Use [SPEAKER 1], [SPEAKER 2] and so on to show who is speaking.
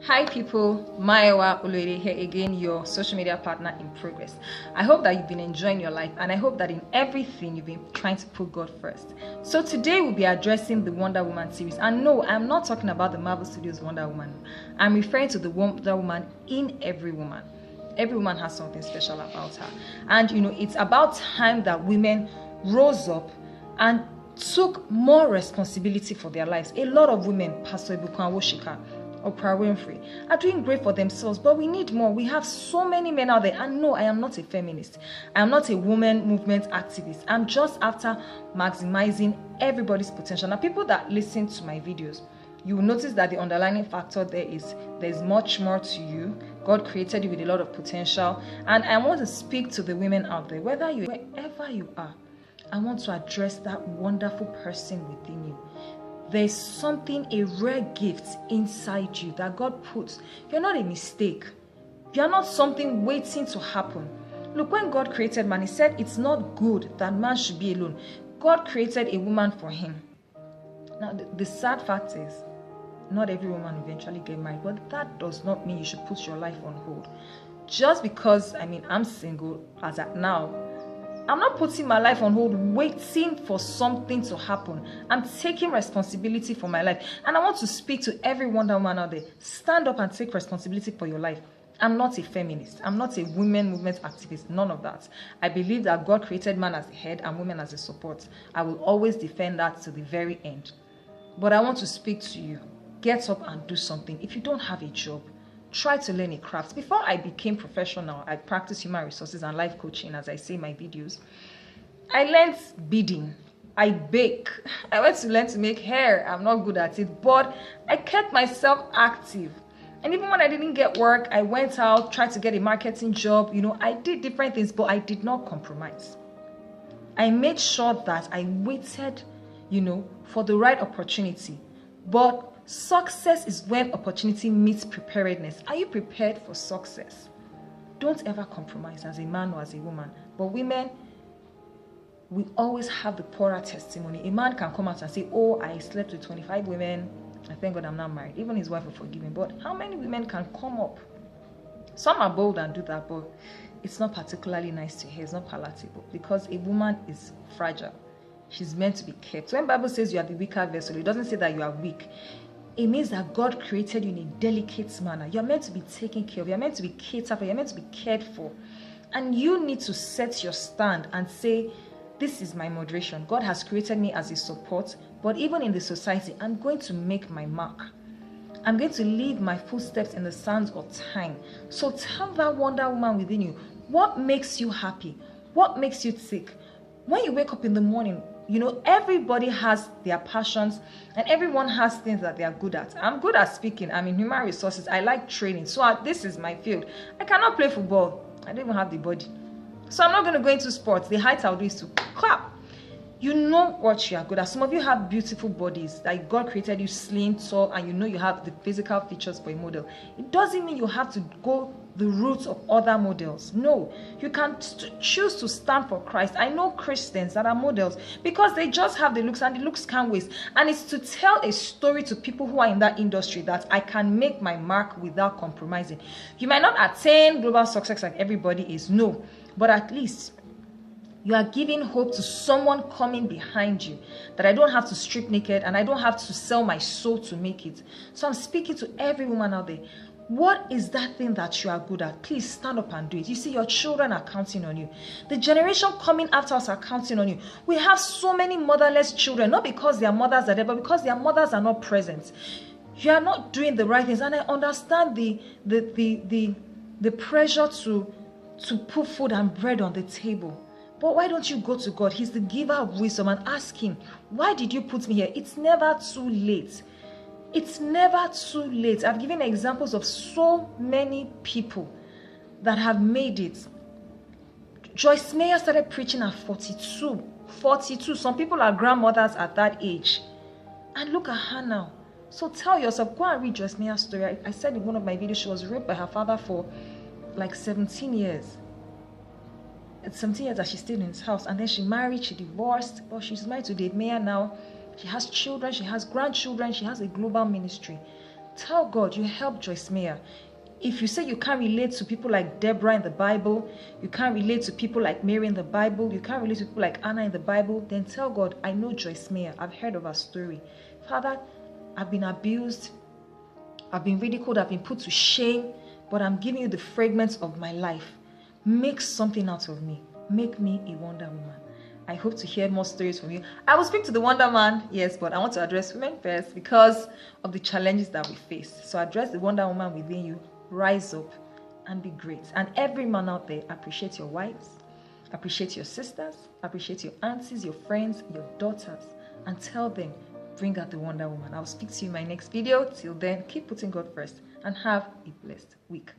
[SPEAKER 1] Hi people, Maiwa Olere here again, your social media partner in progress. I hope that you've been enjoying your life and I hope that in everything you've been trying to put God first. So today we'll be addressing the Wonder Woman series. And no, I'm not talking about the Marvel Studios Wonder Woman. I'm referring to the Wonder Woman in Every Woman. Every woman has something special about her. And it's about time that women rose up and took more responsibility for their lives. A lot of women, Pastor Ibuku Awoshika, Oprah Winfrey, are doing great for themselves, but we need more. We have so many men out there. And no, I am not a feminist. I am not a woman movement activist. I'm just after maximizing everybody's potential. Now, people that listen to my videos, you will notice that the underlying factor there's much more to you. God created you with a lot of potential. And I want to speak to the women out there, wherever you are, I want to address that wonderful person within you. There's something, a rare gift inside you that God puts. You're not a mistake. You're not something waiting to happen. Look, when God created man, he said it's not good that man should be alone. God created a woman for him. Now, the sad fact is, not every woman eventually get married, but that does not mean you should put your life on hold. Just because, I'm single as at now, I'm not putting my life on hold waiting for something to happen. I'm taking responsibility for my life. And I want to speak to every Wonder Woman out there. Stand up and take responsibility for your life. I'm not a feminist. I'm not a women movement activist. None of that. I believe that God created man as the head and women as a support. I will always defend that to the very end. But I want to speak to you. Get up and do something. If you don't have a job, try to learn a craft. Before I became professional, I practiced human resources and life coaching, as I say in my videos. I learned beading. I bake. I went to learn to make hair. I'm not good at it, but I kept myself active. And even when I didn't get work, I went out, tried to get a marketing job. I did different things, but I did not compromise. I made sure that I waited, for the right opportunity. But success is when opportunity meets preparedness. Are you prepared for success? Don't ever compromise as a man or as a woman. But women, we always have the poorer testimony. A man can come out and say, oh, I slept with 25 women. I thank God I'm not married. Even his wife will forgive him. But how many women can come up? Some are bold and do that, but it's not particularly nice to hear. It's not palatable because a woman is fragile. She's meant to be kept. When the Bible says you are the weaker vessel, it doesn't say that you are weak. It means that God created you in a delicate manner. You're meant to be taken care of. You're meant to be catered for. You're meant to be cared for. And you need to set your stand and say, this is my moderation. God has created me as a support. But even in the society, I'm going to make my mark. I'm going to leave my footsteps in the sands of time. So tell that Wonder Woman within you, what makes you happy? What makes you tick? When you wake up in the morning, everybody has their passions and everyone has things that they are good at. I'm good at speaking. I'm in human resources. I like training. So this is my field. I cannot play football. I don't even have the body. So I'm not going to go into sports. The height I'll do is to clap. You know what you are good at. Some of you have beautiful bodies. Like God created you slim, tall, and you have the physical features for a model. It doesn't mean you have to go the route of other models. No, you can choose to stand for Christ. I know Christians that are models because they just have the looks and the looks can't waste. And it's to tell a story to people who are in that industry that I can make my mark without compromising. You might not attain global success like everybody is, no, but at least you are giving hope to someone coming behind you that I don't have to strip naked and I don't have to sell my soul to make it. So I'm speaking to every woman out there. What is that thing that you are good at? Please stand up and do it. You see, your children are counting on you. The generation coming after us are counting on you. We have so many motherless children, not because their mothers are there, but because their mothers are not present. You are not doing the right things. And I understand the pressure to put food and bread on the table. But why don't you go to God? He's the giver of wisdom and ask him, why did you put me here? It's never too late. It's never too late. I've given examples of so many people that have made it. Joyce Meyer started preaching at 42. 42. Some people are grandmothers at that age. And look at her now. So tell yourself, go and read Joyce Meyer's story. I said in one of my videos, she was raped by her father for like 17 years. It's 17 years that she stayed in his house. And then she married, she divorced. Well, she's married to Dave Meyer now. She has children, she has grandchildren, she has a global ministry. Tell God you help Joyce Meyer. If you say you can't relate to people like Deborah in the Bible, you can't relate to people like Mary in the Bible, you can't relate to people like Anna in the Bible, then tell God, I know Joyce Meyer. I've heard of her story. Father, I've been abused, I've been ridiculed, I've been put to shame, but I'm giving you the fragments of my life. Make something out of me. Make me a Wonder Woman. I hope to hear more stories from you. I will speak to the Wonder Man, yes, but I want to address women first because of the challenges that we face. So address the Wonder Woman within you. Rise up and be great. And every man out there, appreciate your wives, appreciate your sisters, appreciate your aunties, your friends, your daughters, and tell them, bring out the Wonder Woman. I'll speak to you in my next video. Till then, keep putting God first and have a blessed week.